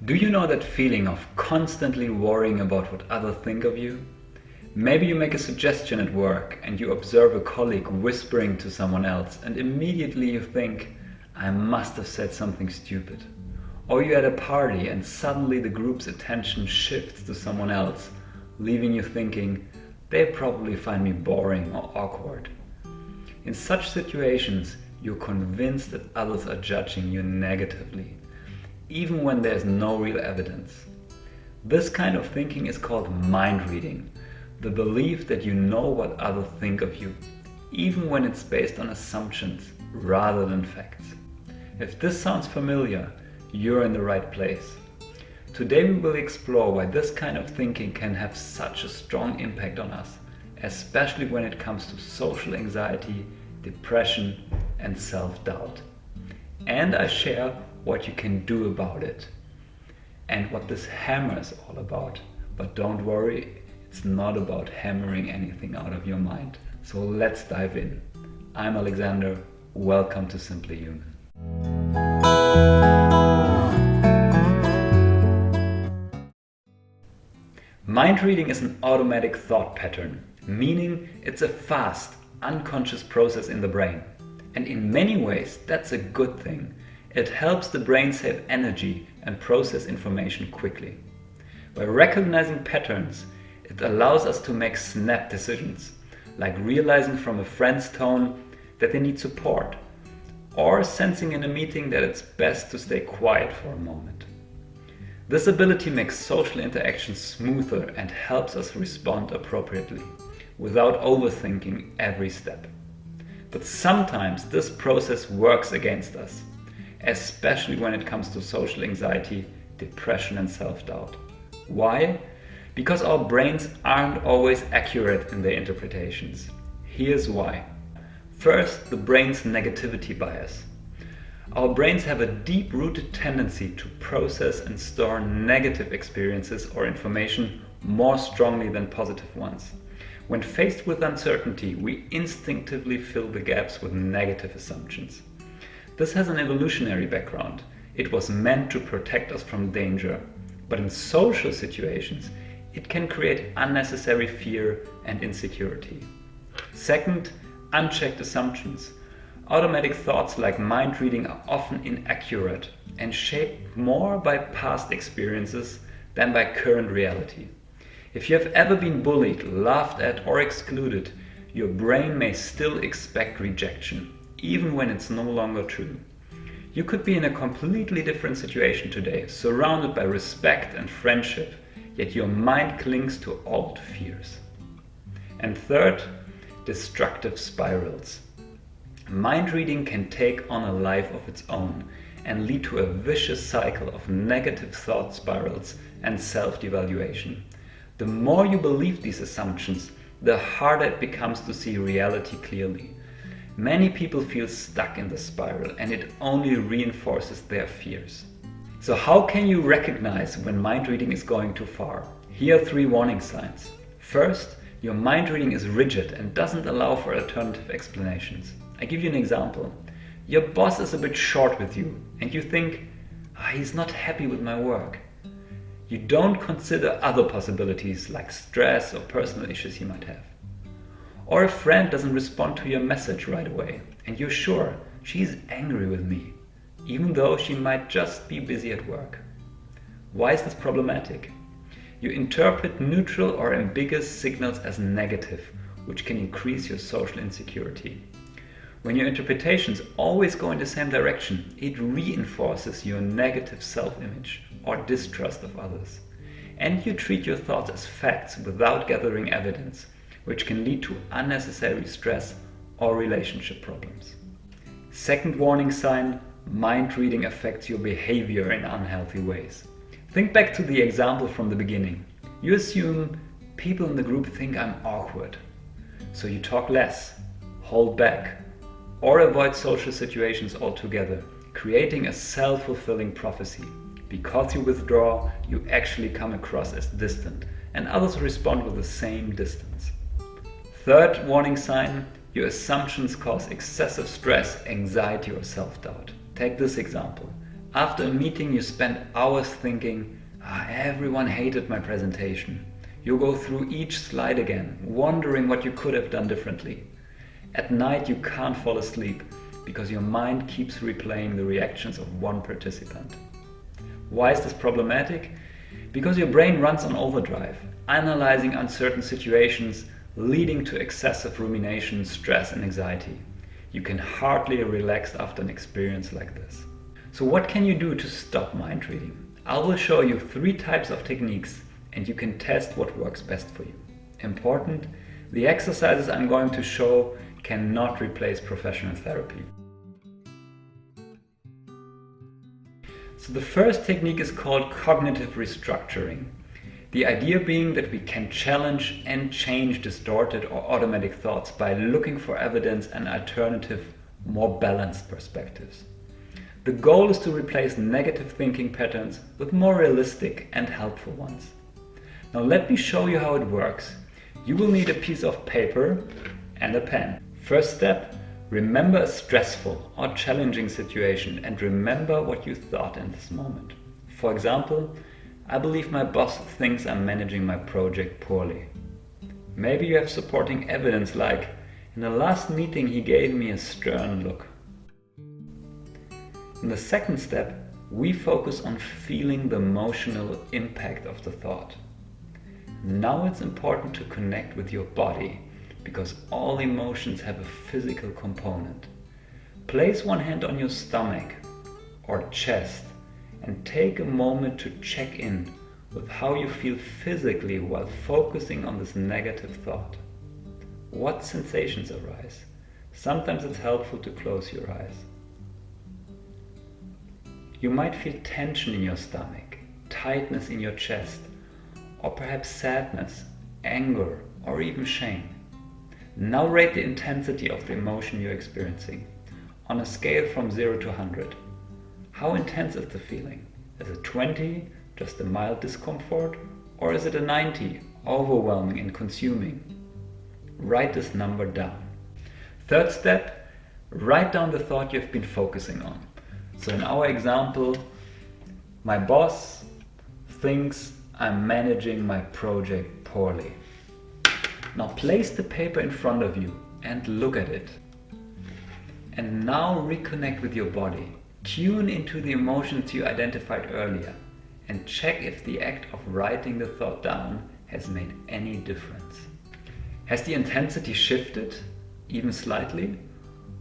Do you know that feeling of constantly worrying about what others think of you? Maybe you make a suggestion at work and you observe a colleague whispering to someone else and immediately you think, I must have said something stupid. Or you're at a party and suddenly the group's attention shifts to someone else, leaving you thinking, they probably find me boring or awkward. In such situations, you're convinced that others are judging you negatively, even when there's no real evidence. This kind of thinking is called mind reading, the belief that you know what others think of you, even when it's based on assumptions rather than facts. If this sounds familiar, you're in the right place. Today we will explore why this kind of thinking can have such a strong impact on us, especially when it comes to social anxiety, depression, and self-doubt. And I share what you can do about it and what this hammer is all about. But don't worry, it's not about hammering anything out of your mind. So let's dive in. I'm Alexander, welcome to Simply Human. Mind reading is an automatic thought pattern, meaning it's a fast, unconscious process in the brain. And in many ways, that's a good thing. It helps the brain save energy and process information quickly. By recognizing patterns, it allows us to make snap decisions, like realizing from a friend's tone that they need support, or sensing in a meeting that it's best to stay quiet for a moment. This ability makes social interactions smoother and helps us respond appropriately, without overthinking every step. But sometimes this process works against us, especially when it comes to social anxiety, depression and self-doubt. Why? Because our brains aren't always accurate in their interpretations. Here's why. First, the brain's negativity bias. Our brains have a deep-rooted tendency to process and store negative experiences or information more strongly than positive ones. When faced with uncertainty, we instinctively fill the gaps with negative assumptions. This has an evolutionary background. It was meant to protect us from danger. But in social situations, it can create unnecessary fear and insecurity. Second, unchecked assumptions. Automatic thoughts like mind reading are often inaccurate and shaped more by past experiences than by current reality. If you have ever been bullied, laughed at, or excluded, your brain may still expect rejection, even when it's no longer true. You could be in a completely different situation today, surrounded by respect and friendship, yet your mind clings to old fears. And third, destructive spirals. Mind reading can take on a life of its own and lead to a vicious cycle of negative thought spirals and self-devaluation. The more you believe these assumptions, the harder it becomes to see reality clearly. Many people feel stuck in the spiral and it only reinforces their fears. So how can you recognize when mind reading is going too far? Here are 3 warning signs. First, your mind reading is rigid and doesn't allow for alternative explanations. I give you an example. Your boss is a bit short with you and you think, he's not happy with my work. You don't consider other possibilities like stress or personal issues he might have. Or a friend doesn't respond to your message right away and you're sure she's angry with me, even though she might just be busy at work. Why is this problematic? You interpret neutral or ambiguous signals as negative, which can increase your social insecurity. When your interpretations always go in the same direction, it reinforces your negative self-image or distrust of others. And you treat your thoughts as facts without gathering evidence, which can lead to unnecessary stress or relationship problems. Second warning sign, mind reading affects your behavior in unhealthy ways. Think back to the example from the beginning. You assume people in the group think I'm awkward. So you talk less, hold back, or avoid social situations altogether, creating a self-fulfilling prophecy. Because you withdraw, you actually come across as distant, and others respond with the same distance. Third warning sign, your assumptions cause excessive stress, anxiety, or self-doubt. Take this example. After a meeting, you spend hours thinking, everyone hated my presentation. You go through each slide again, wondering what you could have done differently. At night, you can't fall asleep because your mind keeps replaying the reactions of one participant. Why is this problematic? Because your brain runs on overdrive, analyzing uncertain situations, leading to excessive rumination, stress, and anxiety. You can hardly relax after an experience like this. So what can you do to stop mind reading? I will show you 3 types of techniques and you can test what works best for you. Important, the exercises I'm going to show cannot replace professional therapy. So the first technique is called cognitive restructuring. The idea being that we can challenge and change distorted or automatic thoughts by looking for evidence and alternative, more balanced perspectives. The goal is to replace negative thinking patterns with more realistic and helpful ones. Now let me show you how it works. You will need a piece of paper and a pen. First step, remember a stressful or challenging situation and remember what you thought in this moment. For example, I believe my boss thinks I'm managing my project poorly. Maybe you have supporting evidence like, in the last meeting he gave me a stern look. In the second step, we focus on feeling the emotional impact of the thought. Now it's important to connect with your body because all emotions have a physical component. Place one hand on your stomach or chest and take a moment to check in with how you feel physically while focusing on this negative thought. What sensations arise? Sometimes it's helpful to close your eyes. You might feel tension in your stomach, tightness in your chest, or perhaps sadness, anger, or even shame. Now rate the intensity of the emotion you're experiencing on a scale from 0 to 100. How intense is the feeling? Is it 20, just a mild discomfort, or is it a 90, overwhelming and consuming? Write this number down. Third step, write down the thought you've been focusing on. So in our example, my boss thinks I'm managing my project poorly. Now place the paper in front of you and look at it. And now reconnect with your body. Tune into the emotions you identified earlier and check if the act of writing the thought down has made any difference. Has the intensity shifted, even slightly?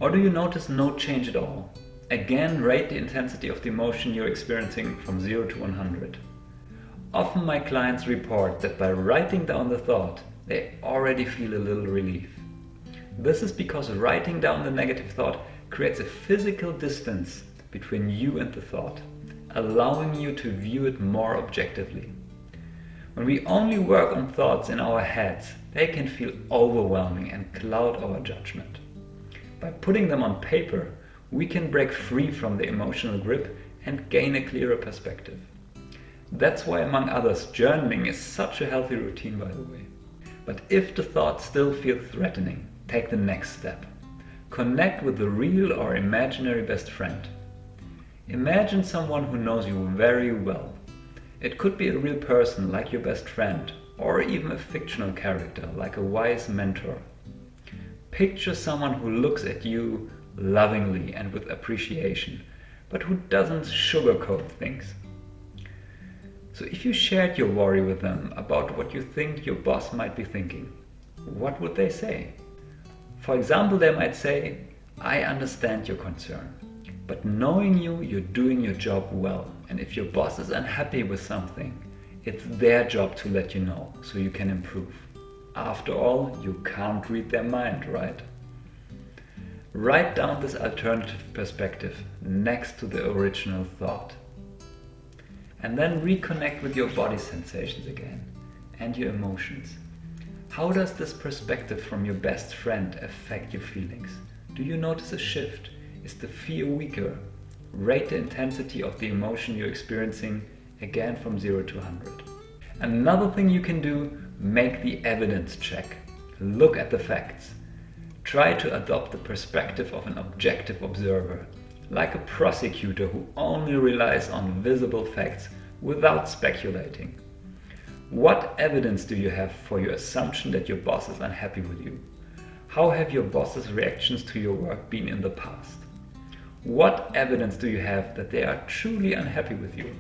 Or do you notice no change at all? Again, rate the intensity of the emotion you're experiencing from 0 to 100. Often my clients report that by writing down the thought, they already feel a little relief. This is because writing down the negative thought creates a physical distance between you and the thought, allowing you to view it more objectively. When we only work on thoughts in our heads, they can feel overwhelming and cloud our judgment. By putting them on paper, we can break free from the emotional grip and gain a clearer perspective. That's why, among others, journaling is such a healthy routine, by the way. But if the thoughts still feel threatening, take the next step. Connect with the real or imaginary best friend. Imagine someone who knows you very well. It could be a real person like your best friend, or even a fictional character like a wise mentor. Picture someone who looks at you lovingly and with appreciation, but who doesn't sugarcoat things. So if you shared your worry with them about what you think your boss might be thinking, what would they say? For example, they might say, I understand your concern, but knowing you, you're doing your job well, and if your boss is unhappy with something, it's their job to let you know so you can improve. After all, you can't read their mind, right? Write down this alternative perspective next to the original thought. And then reconnect with your body sensations again and your emotions. How does this perspective from your best friend affect your feelings? Do you notice a shift? Is the fear weaker? Rate the intensity of the emotion you're experiencing again from 0 to 100. Another thing you can do, make the evidence check. Look at the facts. Try to adopt the perspective of an objective observer. like a prosecutor who only relies on visible facts without speculating. What evidence do you have for your assumption that your boss is unhappy with you? How have your boss's reactions to your work been in the past? What evidence do you have that they are truly unhappy with you?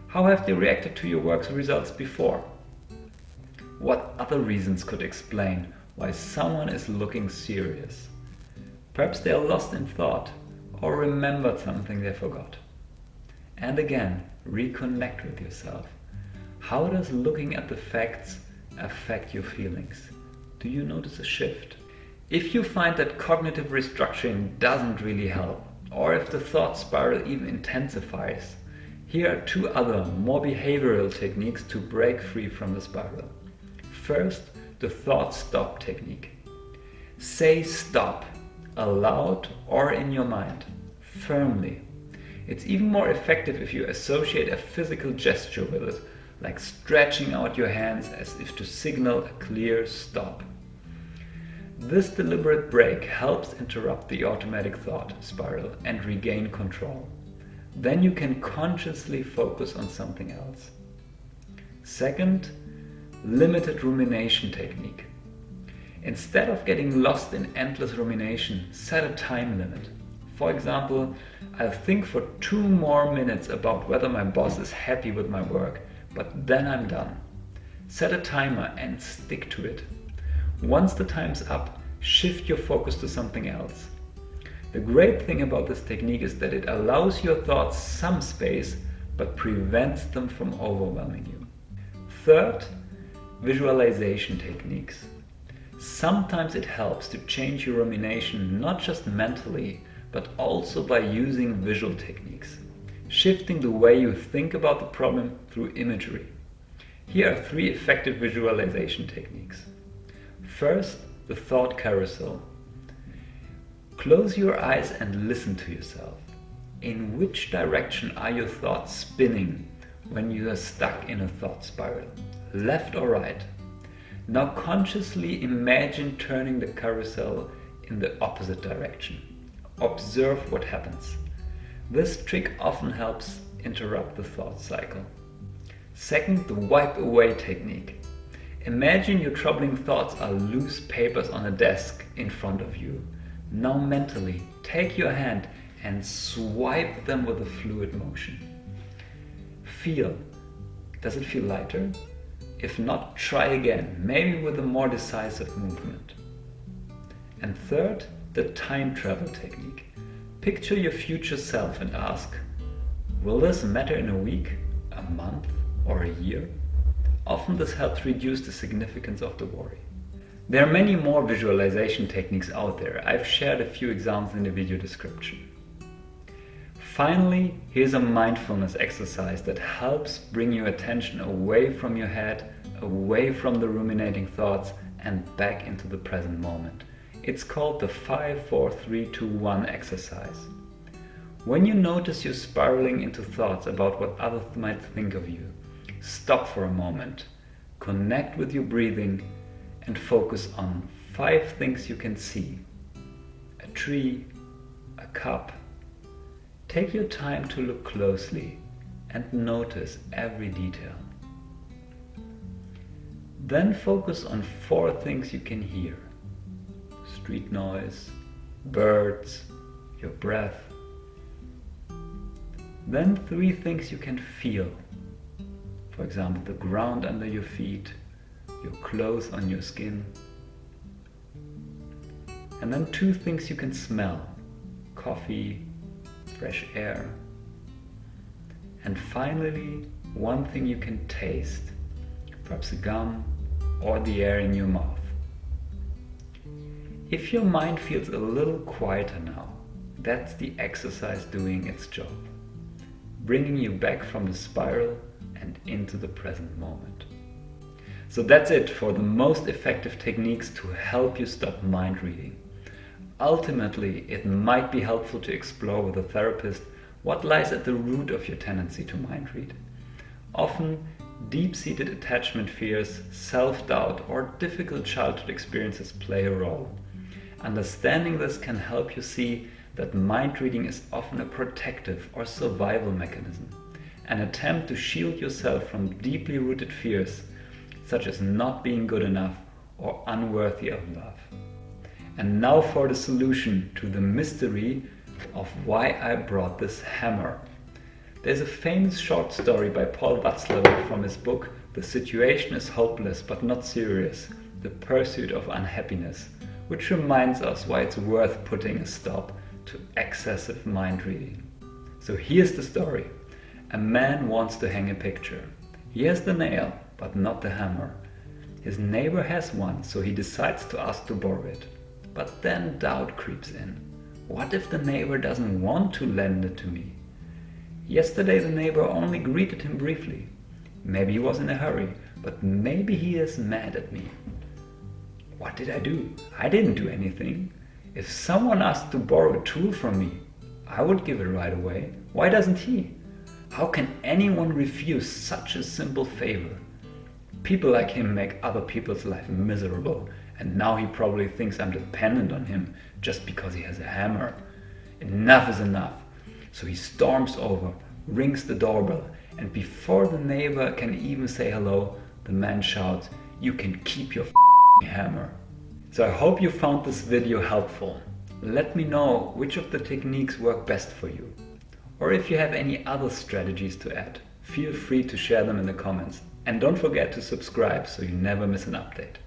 How have they reacted to your work's results before? What other reasons could explain why someone is looking serious? Perhaps they are lost in thought or remembered something they forgot. And again, reconnect with yourself. How does looking at the facts affect your feelings? Do you notice a shift? If you find that cognitive restructuring doesn't really help, or if the thought spiral even intensifies, here are two other, more behavioral techniques to break free from the spiral. First, the thought stop technique. Say stop, aloud or in your mind, firmly. It's even more effective if you associate a physical gesture with it, like stretching out your hands as if to signal a clear stop. This deliberate break helps interrupt the automatic thought spiral and regain control. Then you can consciously focus on something else. Second, limited rumination technique. Instead of getting lost in endless rumination, set a time limit. For example, I'll think for 2 more minutes about whether my boss is happy with my work, but then I'm done. Set a timer and stick to it. Once the time's up, shift your focus to something else. The great thing about this technique is that it allows your thoughts some space, but prevents them from overwhelming you. Third, visualization techniques. Sometimes it helps to change your rumination not just mentally, but also by using visual techniques, shifting the way you think about the problem through imagery. Here are 3 effective visualization techniques. First, the thought carousel. Close your eyes and listen to yourself. In which direction are your thoughts spinning when you are stuck in a thought spiral? Left or right? Now consciously imagine turning the carousel in the opposite direction. Observe what happens. This trick often helps interrupt the thought cycle. Second, the wipe away technique. Imagine your troubling thoughts are loose papers on a desk in front of you. Now mentally, take your hand and swipe them with a fluid motion. Feel. Does it feel lighter? If not, try again, maybe with a more decisive movement. And third, the time travel technique. Picture your future self and ask, will this matter in a week, a month, or a year? Often this helps reduce the significance of the worry. There are many more visualization techniques out there. I've shared a few examples in the video description. Finally, here's a mindfulness exercise that helps bring your attention away from your head, away from the ruminating thoughts, and back into the present moment. It's called the 5-4-3-2-1 exercise. When you notice you're spiraling into thoughts about what others might think of you, stop for a moment, connect with your breathing, and focus on 5 things you can see. A tree, a cup. Take your time to look closely and notice every detail. Then focus on 4 things you can hear. Street noise, birds, your breath. Then 3 things you can feel. For example, the ground under your feet, your clothes on your skin. And then 2 things you can smell. Coffee, fresh air. And finally, 1 thing you can taste. Perhaps a gum or the air in your mouth. If your mind feels a little quieter now, that's the exercise doing its job, bringing you back from the spiral and into the present moment. So that's it for the most effective techniques to help you stop mind reading. Ultimately, it might be helpful to explore with a therapist what lies at the root of your tendency to mind read. Often, deep-seated attachment fears, self-doubt, or difficult childhood experiences play a role. Understanding this can help you see that mind reading is often a protective or survival mechanism, an attempt to shield yourself from deeply rooted fears, such as not being good enough or unworthy of love. And now for the solution to the mystery of why I brought this hammer. There's a famous short story by Paul Watzlawick from his book The Situation is Hopeless but Not Serious, The Pursuit of Unhappiness, which reminds us why it's worth putting a stop to excessive mind reading. So here's the story. A man wants to hang a picture. He has the nail, but not the hammer. His neighbor has one, so he decides to ask to borrow it. But then doubt creeps in. What if the neighbor doesn't want to lend it to me? Yesterday the neighbor only greeted him briefly. Maybe he was in a hurry, but maybe he is mad at me. What did I do? I didn't do anything. If someone asked to borrow a tool from me, I would give it right away. Why doesn't he? How can anyone refuse such a simple favor? People like him make other people's life miserable, and now he probably thinks I'm dependent on him just because he has a hammer. Enough is enough. So he storms over, rings the doorbell, and before the neighbor can even say hello, the man shouts, "You can keep your hammer." So I hope you found this video helpful. Let me know which of the techniques work best for you. Or if you have any other strategies to add, feel free to share them in the comments. And don't forget to subscribe so you never miss an update.